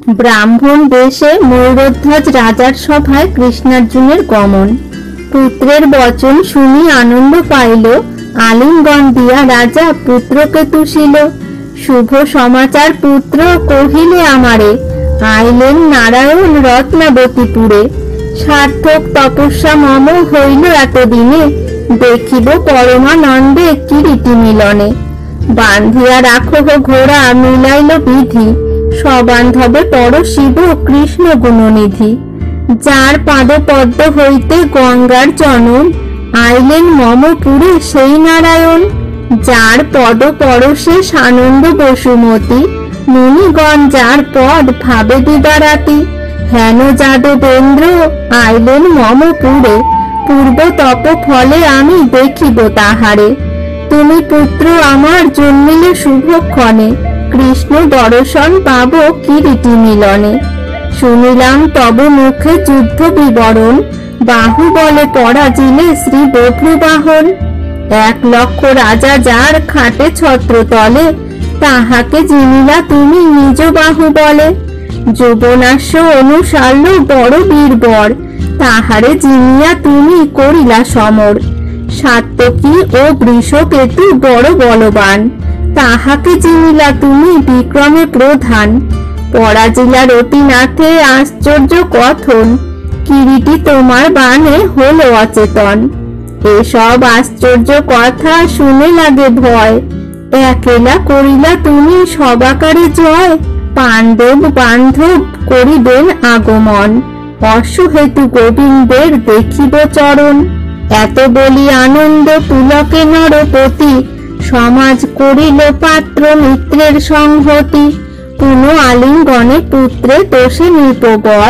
ব্রাহ্মণ বেশে ময়ূরধ্বজ রাজার সভায় কৃষ্ণার্জুনের গমন। পুত্রের বচন শুনি আনন্দ পাইল, আলিঙ্গন দিয়া রাজা পুত্রকে তুষিল। শুভ সমাচার পুত্র কহিলে আমারে, আইলেন নারায়ণ রত্নাবতীপুরে। সার্থক তপস্যা মম হইল এতদিনে, দেখিব পরমানন্দে কিরীটি মিলনে। বান্ধিয়া রাখো ঘোড়া মিলাইল বিধি, সবান্ধবে পর শিব কৃষ্ণ গুণনিধি। যার পাদ পদ্ম হইতে গঙ্গার জনন, আইলেন মমপুরে সেই নারায়ণ। যার পদ পরশে সানন্দ বসুমতী, মুনিগণ যার পদ ভাবে দিবারাতি। হেন যাদবেন্দ্র আইলেন মমপুরে, পূর্ব তপ ফলে আমি দেখিব তাহারে। তুমি পুত্র আমার জন্মিলে শুভক্ষণে, কৃষ্ণ দর্শন পাব কিরীটি মিলনে। শুনিলাম তব মুখে যুদ্ধ বিবরণ, বাহুবলে পরাজিলে শ্রী বভ্রুবাহন। 1,00,000 রাজা যার খাটে ছত্র তলে, তাহাকে জিনিলা তুমি নিজ বাহুবলে। যৌবনাস্য অনুসাল্য বড় বীরবর, তাহারে জিনিয়া তুমি করিলা সমর। সাত্যকী ও বৃষকেতু বড় বলবান, তাহাকে চিনিলা তুমি বিক্রমে প্রধান। পরাজিলা রতিনাথে আশ্চর্য কথন, কিরীটি তোমার বানে হলো অচেতন। এসব আশ্চর্য কথা শুনে লাগে ভয়, একেলা করিলা তুমি সবাকারে জয়। পাণ্ডব বান্ধব করিবেন আগমন, অশ্বহেতু গোবিন্দের দেখিব চরণ। এত বলি আনন্দ পুলকে নরপতি, সমাজ করিল পাত্র মিত্রের সংহতি। পুন আলিঙ্গনে পুত্রে তোষে নৃপবর,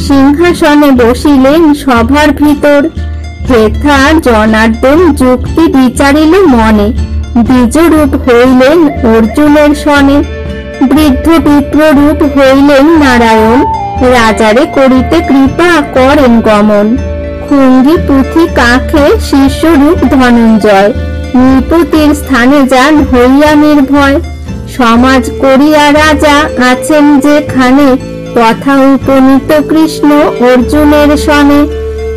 সিংহাসনে বসিলেন সভার ভিতর। হেথা জনার্দন যুক্তি বিচারিল মনে, দ্বিজরূপ হইলেন অর্জুনের সনে। বৃদ্ধ বিপ্ররূপ হইলেন নারায়ণ, রাজারে করিতে কৃপা করেন গমন। খুঙ্গি পুঁথি কাখে শিষ্যরূপ ধনঞ্জয়, নৃপতির স্থানে যান হইয়া নির্ভয়। সমাজ করিয়া রাজা আছেন যেখানে, তথা উপনীত কৃষ্ণ অর্জুনের সনে।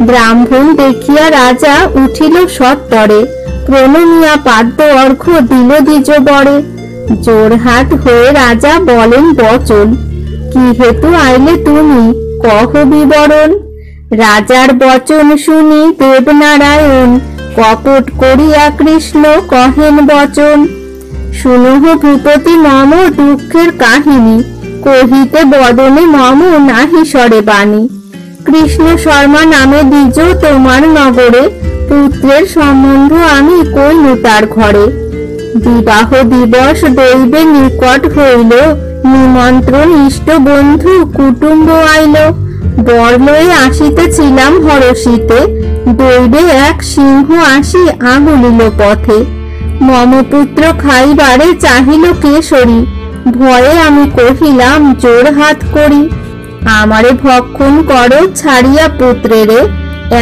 ব্রাহ্মণ দেখিয়া রাজা উঠিল সত্তরে, প্রণমিয়া পাদ্য অর্ঘ্য দিল দ্বিজ বরে। জোড়হাত হয়ে রাজা বলেন বচন, কি হেতু আইলে তুমি কহ বিবরণ। রাজার বচন শুনি দেবনারায়ণ, কপট করিয়া কৃষ্ণ কহেন বচন। শুনহ ভূপতি মম দুঃখের কাহিনী, কহিতে বদনে মম নাহি সরে বাণী। কৃষ্ণ শর্মা নামে দ্বিজ তোমার নগরে, পুত্রের সম্বন্ধ আমি কইনু তার ঘরে। বিবাহ দিবস দৈবে নিকট হইল, নিমন্ত্রণ ইষ্ট বন্ধু কুটুম্ব আইল। বর লয়ে আসিতেছিলাম হরষিতে, দৈবে এক সিংহ আসি আগুলিল পথে। মম পুত্র খাইবারে চাহিল কেশরী, ভয়ে আমি কহিলাম জোড়হাত করি। আমারে ভক্ষণ করো ছাড়িয়া পুত্রেরে,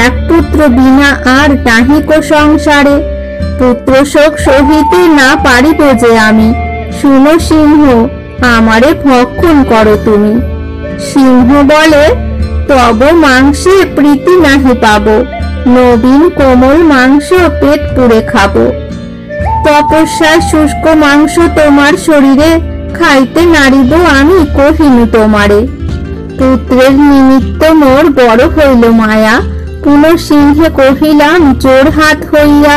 এক পুত্র বিনা আর নাহিক সংসারে। পুত্র শোক সহিতে না পারিব যে আমি, শুনো সিংহ আমারে ভক্ষণ করো তুমি। সিংহ বলে, তব মাংসে প্রীতি নাহি পাব, নবীন কোমল মাংস পেট পুরে খাবো। তপস্যায় শুষ্ক মাংস তোমার শরীরে, খাইতে নারিব আমি কহিনু তোমারে। পুত্রের নিমিত্ত মোর বড় হইল মায়া, পুনঃ সিংহে কহিলাম জোড়হাত হইয়া।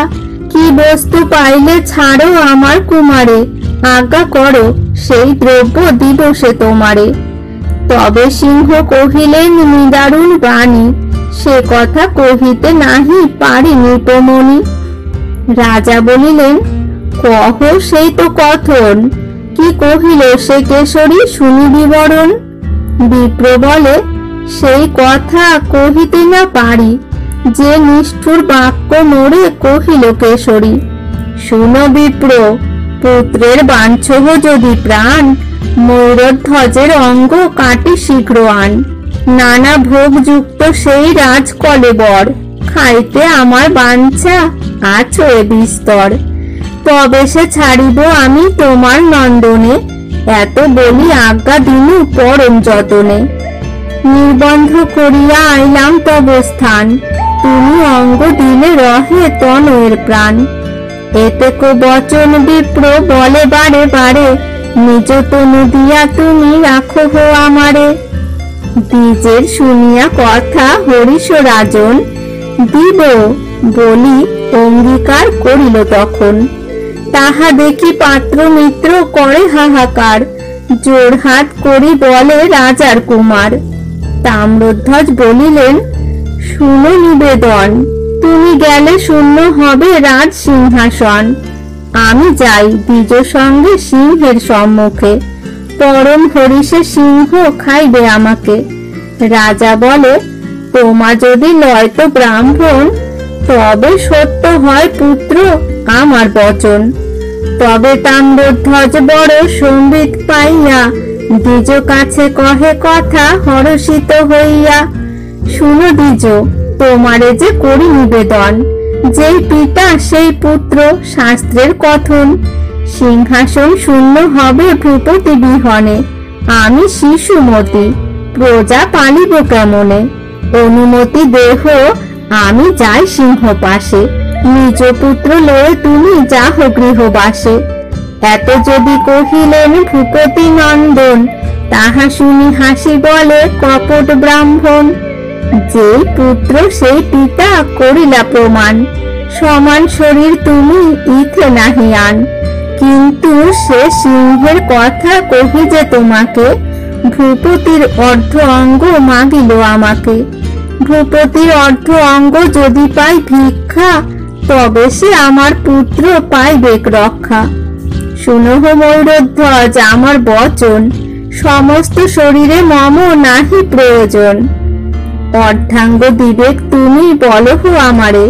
কি বস্তু পাইলে ছাড়ো আমার কুমারে, আজ্ঞা করো সেই দ্রব্য দিব সে তোমারে। তবে সিংহ কহিলেন নিদারুণ বাণী, সে কথা কহিতে নাহি পারি নৃপমণি। রাজা বলিলেন, কহ সেই তো কথন, কি কহিল সে কেশরী শুনি বিবরণ। বিপ্র বলে, সেই কথা কহিতে না পারি, যে নিষ্ঠুর বাক্য মোরে কহিল কেশরী। শুনো বিপ্র, পুত্রের বাঞ্ছহ যদি প্রাণ, ময়ূরধ্বজের অঙ্গ কাটি শীঘ্র আন। নানা ভোগযুক্ত সেই রাজকলেবর, খাইতে আমার বাঞ্ছা আছো এ বিস্তর। তবে সে ছাড়িব আমি তোমার নন্দনে, এত বলি আজ্ঞা দিনু পরম যতনে। নির্বন্ধ করিয়া আইলাম তব স্থান, তুমি অঙ্গ দিলে রহে তনয়ের প্রাণ। এতে কো বচন বিপ্র বলে বারে বারে, নিজ তনু দিয়া তুমি রাখো হো আমারে। দ্বিজের শুনিয়া কথা হরিশ রাজন, দিব বলি অঙ্গীকার করিল তখন। তাহা দেখি পাত্র মিত্র করে হাহাকার, জোড়হাত করি বলে রাজার কুমার। তাম্রধ্বজ বলিলেন, শুনো নিবেদন, তুমি গেলে শূন্য হবে রাজ সিংহাসন। আমি যাই দ্বিজ সঙ্গে সিংহের সম্মুখে, পরম হরিষে সিংহ খাইবে আমাকে। রাজা বলে, তোমা যদি লয় তো ব্রাহ্মণ, তবে সত্য হয় পুত্র আমার বচন। তবে তাম্রধ্বজ বড় সম্বিত পাইয়া, দ্বিজ কাছে কহে কথা হরষিত হইয়া। শুনো দ্বিজ, তোমারে যে করি নিবেদন, যেই পিতা সেই পুত্র শাস্ত্রের কথন। সিংহাসন শূন্য হবে ভূপতি বিহনে, আমি শিশুমতি প্রজা পালিব কেমনে। অনুমতি দেহ আমি যাই সিংহ পাশে, নিজ পুত্র লয়ে তুমি যাহ গৃহবাসে। এত যদি কহিলেন ভূপতি নন্দন, তাহা শুনি হাসি বলে কপট ব্রাহ্মণ। যেই পুত্র সেই পিতা করিলা প্রমাণ, সমান শরীর তুমি ইথে নাহি আন। কিন্তু সে সিংহের কথা কহি যে তোমাকে, ভূপতির অর্ধ অঙ্গ মাগিল আমাকে। ভূপতির অর্ধ অঙ্গ যদি পাই ভিক্ষা, তবে সে আমার পুত্র পাইবেক রক্ষা। শুনহ ময়ূরধ্বজ আমার বচন, সমস্ত শরীরে মম নাহি প্রয়োজন। অর্ধাঙ্গ দিবেক তুমি বলহ আমারে,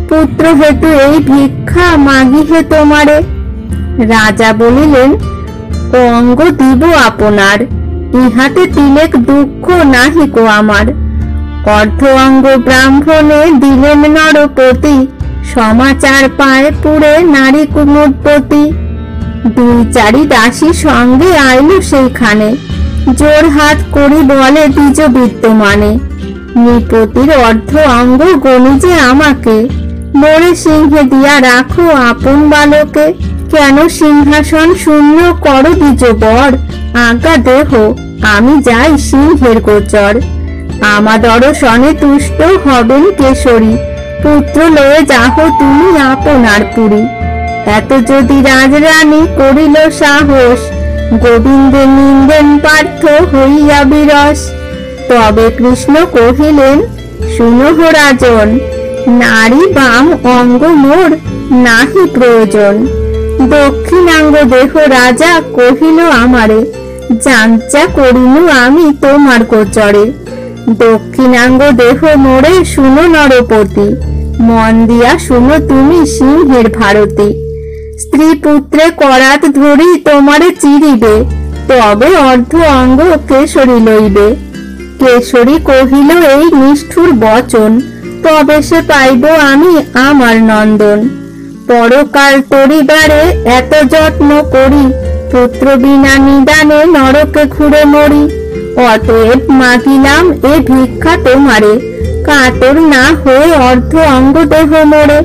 পুত্র হেতু এই ভিক্ষা মাগিহে তোমারে। রাজা বলিলেন, অঙ্গ দিব আপনার, ইহাতে তিলেক দুঃখ নাহি কো আমার। অর্ধ অঙ্গ ব্রাহ্মণে দিলেন নরপতি, সমাচার পায় পুরে নারী কুমুদপতি। দুই চারি দাসী সঙ্গে আইল সেইখানে, জোর হাত করি বলে দ্বিজ বিদ্যমানে। নৃপতির অর্ধ অঙ্গ গণিজে আমাকে, মোরে সিংহে দিয়া রাখো আপন বালকে। কেন সিংহাসন শূন্য করো দ্বিজ বর, আজ্ঞা দেহ আমি যাই সিংহের গোচর। আমাদর সনে তুষ্ট হবেন কেশরী, পুত্র লয়ে যাহ তুমি আপনার পুরী। এত যদি রাজরানী করিল সাহস, গোবিন্দে নিন্দেন পার্থ হইয়া বিরস। তবে কৃষ্ণ কহিলেন, শুনহ রাজন, নারী বাম অঙ্গ মোর নাহি প্রয়োজন। দক্ষিণাঙ্গ দেহ রাজা কহিল আমারে, যাঞ্চা করিনু আমি তোমার গোচরে। দক্ষিণাঙ্গ দেহ মোরে শুনো নরপতি, মন দিয়া শুনো তুমি সিংহের ভারতী। স্ত্রী পুত্রে করাত ধরি তোমারে চিরিবে, তবে অর্ধ অঙ্গ কেশরী লইবে। কেশরী কহিল এই নিষ্ঠুর বচন, তবে সে পাইব আমি আমার নন্দন। পরকাল তরিবারে এত যত্ন করি, পুত্র বিনা নিদানে নরকে ঘুরে মরি। অতএব মাগিলাম এ ভিক্ষা তোমারে, কাতর না হয়ে অর্ধ অঙ্গ দেহ মোরে।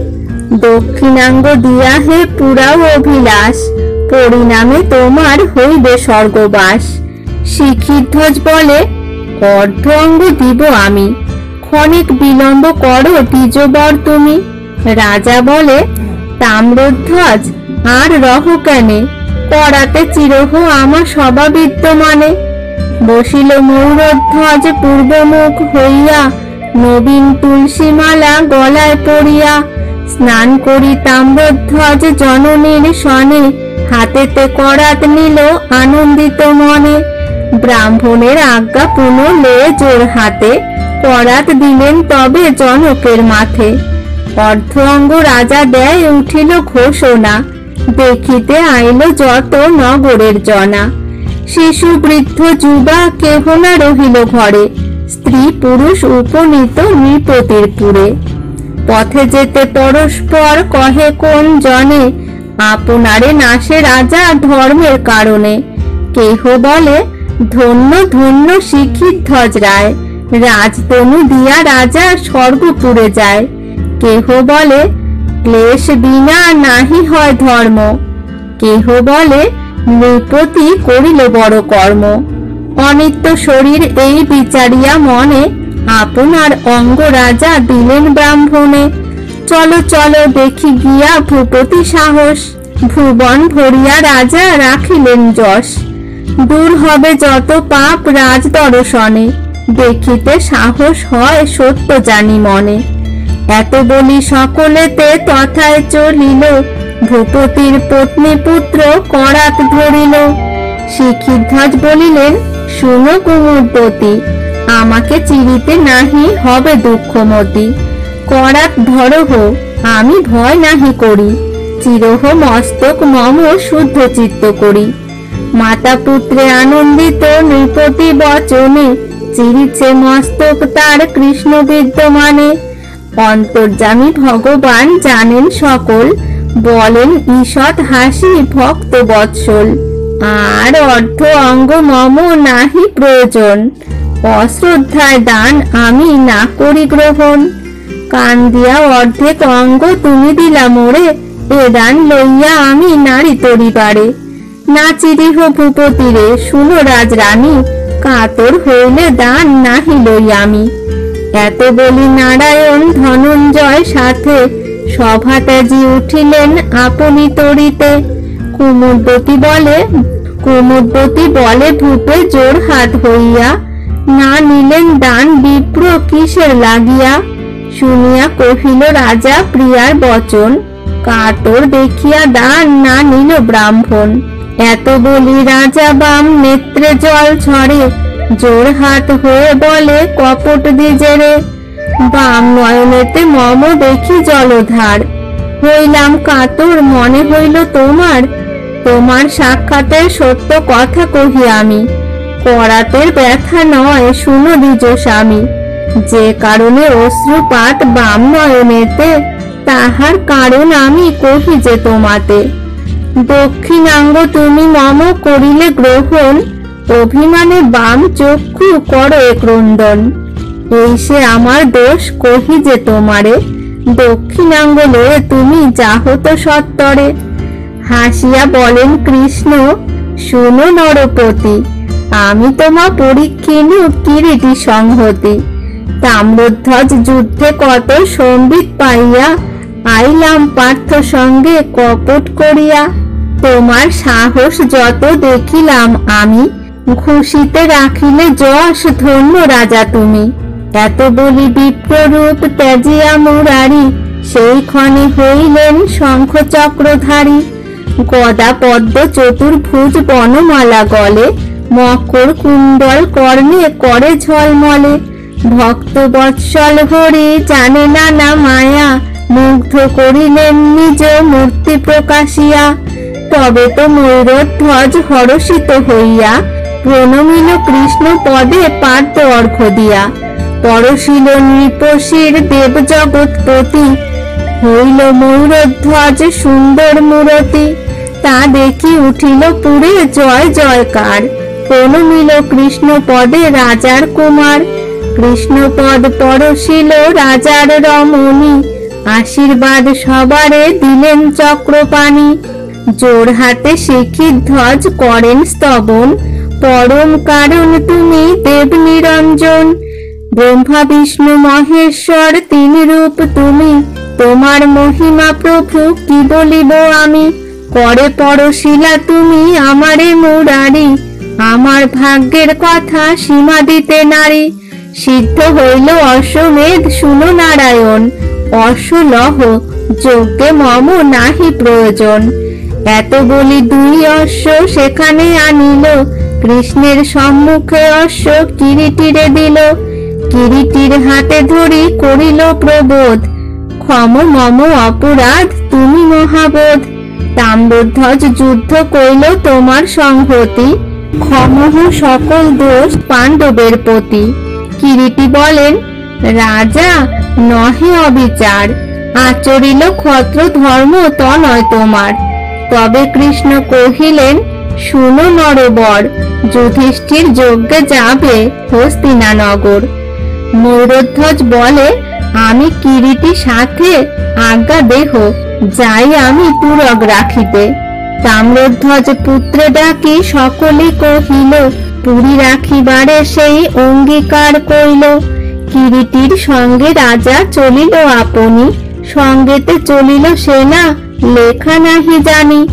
দক্ষিণাঙ্গ দিয়া হে পুরাও অভিলাষ, পরিণামে তোমার হইবে স্বর্গবাস। শিখিধ্বজ বলে, অর্ধ অঙ্গ দিব আমি, ক্ষণিক বিলম্ব করো দ্বিজবর তুমি। রাজা বলে, তাম্রধ্বজ আর রহ কেনে, করাতে চিরহ আমার সভা বিদ্যমানে। বসিল ময়ূরধ্বজ পূর্বমুখ হইয়া, নবীন তুলসী মালা গলায় পড়িয়া। স্নান করি তাম্রধ্বজ জননীর সনে, হাতেতে করাত নিল আনন্দিত মনে। ব্রাহ্মণের আজ্ঞা পুনঃ লয়ে জোর হাতে, করাত দিলেন তবে জনকের মাথে। অর্ধ অঙ্গ রাজা দেয় উঠিল ঘোষণা, দেখিতে আইল যত নগরের জনা। শিশু বৃদ্ধ যুবা কেহ না রহিল ঘরে, স্ত্রী পুরুষ উপনীত নৃপতির পুরে। পথে যেতে পরস্পর কহে কোন জনে, আপনারে নাশে রাজা ধর্মের কারণে। কেহ বলে ধন্য ধন্য শিখিধ্বজ রায়, রাজতনু দিয়া রাজা স্বর্গপুরে যায়। কেহ বলে ক্লেশ বিনা নাহি হয় ধর্ম, কেহ বলে নৃপতি করিল বড় কর্ম। অনিত্য শরীর এই বিচারিয়া মনে, আপনার অঙ্গ রাজা দিলেন ব্রাহ্মণে। চলো চলো দেখি গিয়া ভূপতি সাহস, ভুবন ভরিয়া রাজা রাখিলেন যশ। দূর হবে যত পাপ রাজ দর্শনে, দেখিতে সাহস হয় সত্য জানি মনে। এত বলি সকলেতে তথায় চলিল, ভূপতির পত্নী পুত্র করাত ধরিল। শিখিধ্বজ বলিলেন শুনো কুমুদবতী, আমাকে চিরিতে নাহি হবে দুঃখমতি। করাত ধরহ আমি ভয় নাহি করি, চিরহ মস্তক মম শুদ্ধ চিত্ত করি। মাতা পুত্রে আনন্দিত নৃপতি বচনে, চিরিছে মস্তক তার কৃষ্ণ বিদ্যমানে। অন্তর্যামী ভগবান জানেন সকল, বলেন ঈষৎ হাসি ভক্ত বৎসল। আর অর্ধ অঙ্গ মম নাহি প্রয়োজন, অশ্রদ্ধায় দান আমি না করি গ্রহণ। কান দিয়া অর্ধেক অঙ্গ তুমি দিলা মোরে, এ দান লইয়া আমি নারী তরিবারে। না চিরিহ ভূপতিরে শুনো রাজরানী, কাতর হইলে দান নাহি লই আমি। এত বলি নারায়ণ ধনঞ্জয় সাথে, সভা ত্যাজি উঠিলেন আপনি তরিতে। কুমুদবতী বলে ভূপে জোর হাত হইয়া, না নিলেন দান বিপ্র কিসের লাগিয়া। শুনিয়া কহিল রাজা প্রিয়ার বচন, কাতর দেখিয়া দান না নিল ব্রাহ্মণ। এত বলি রাজা বাম নেত্রে জল ঝরে, জোর হাত হয়ে বলে কপট দ্বিজেরে। বাম নয়নেতে মম দেখি জলধার, হইলাম কাতর মনে হইল তোমার। তোমার সাক্ষাতের সত্য কথা কহি আমি, করাতের ব্যথা নয় শুনো দ্বিজ স্বামী। যে কারণে অশ্রুপাত বাম নয়নেতে, তাহার কারণ আমি কহি যে তোমাতে। দক্ষিণাঙ্গ তুমি মম করিলে গ্রহণ, অভিমানে বাম চক্ষু করো ক্রন্দন। এই সে আমার দোষ কহি যে তোমারে, দক্ষিণাঙ্গ লয়ে তুমি যাহ তো সত্তরে। হাসিয়া বলেন কৃষ্ণ শুনো নরপতি, আমি তোমা পরীক্ষিনু কিরীটি সংহতি। তাম্রধ্বজ যুদ্ধে কত সম্বিত পাইয়া, আইলাম পার্থ সঙ্গে কপট করিয়া। তোমার সাহস যত দেখিলাম আমি, ঘুষিতে রাখিলে যশ ধন্য রাজা তুমি। এত বলি বিপ্ররূপ ত্যাজিয়া মুরারি, সেই ক্ষণে হইলেন শঙ্খ চক্রধারী। গদা পদ্ম চতুর্ভুজ বনমালা গলে, মকর কুণ্ডল কর্ণে করে ঝলমলে। ভক্ত বৎসল হরি জানে না মায়া, মুগ্ধ করিলেন নিজ মূর্তি প্রকাশিয়া। তবে তো ময়ূরধ্বজ হরষিত হইয়া, প্রণমিল কৃষ্ণ পদে পার্থ অর্ঘ্য দিয়া। পরশিল নৃপশির দেব জগৎপতি, হইল ময়ূরধ্বজ সুন্দর মূরতি। তা দেখি উঠিল পুরে জয় জয়কার, প্রণমিল কৃষ্ণ পদে রাজার কুমার। কৃষ্ণ পদ পরশিল রাজার রমণী, আশীর্বাদ সবারে দিলেন চক্রপাণি। জোর হাতে শিখিধ্বজ করেন স্তবন, পরম কারণ তুমি দেব নিরঞ্জন। ব্রহ্মা বিষ্ণু মহেশ্বর তিন রূপ তুমি, তোমার মহিমা প্রভু কি বলিব আমি। করে পরশিলা তুমি আমারে মুরারি, আমার ভাগ্যের কথা সীমা দিতে নারী। সিদ্ধ হইল অশ্বমেধ শুনো নারায়ণ, অশ্বলহ যজ্ঞে মম নাহি প্রয়োজন। এত বলি দুই অশ্ব সেখানে আনিল, কৃষ্ণের সম্মুখে অশ্ব কিরিটিরে দিল। কিরিটির হাতে ধরি করিল প্রবোধ, ক্ষম মম অপরাধ তুমি মহাবোধ। তাম্রধ্বজ যুদ্ধ কইল তোমার সংহতি, ক্ষমহ সকল দোষ পাণ্ডবের প্রতি। কিরিটি বলেন রাজা নহে অবিচার, আচরিল ক্ষত্র ধর্ম ত নয় তোমার। তবে কৃষ্ণ কহিলেন শুনো নরবর, যুধিষ্ঠির যজ্ঞে যাবে হস্তিনানগর। ময়ূরধ্বজ বলে, আমি কিরীটি সাথে, আজ্ঞা দেহ, যাই আমি তুরগ রাখিতে। তাম্রধ্বজ পুত্রে ডাকি সকলে কহিল, পুরী রাখিবারে সেই অঙ্গীকার কইল। কিরীটির সঙ্গে রাজা চলিল আপনি, সঙ্গেতে চলিল সেনা, লেখা নাহি জানি।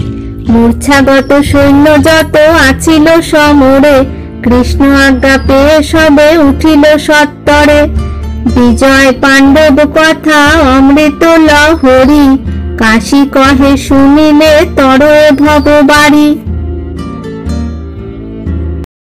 মূর্ছাগত সৈন্য যত আছিল সমরে, কৃষ্ণ আজ্ঞা পেয়ে সবে উঠিল সত্তরে। বিজয় পাণ্ডব কথা অমৃত লহরী, কাশী কহে শুনিলে তরয়ে ভববাড়ি।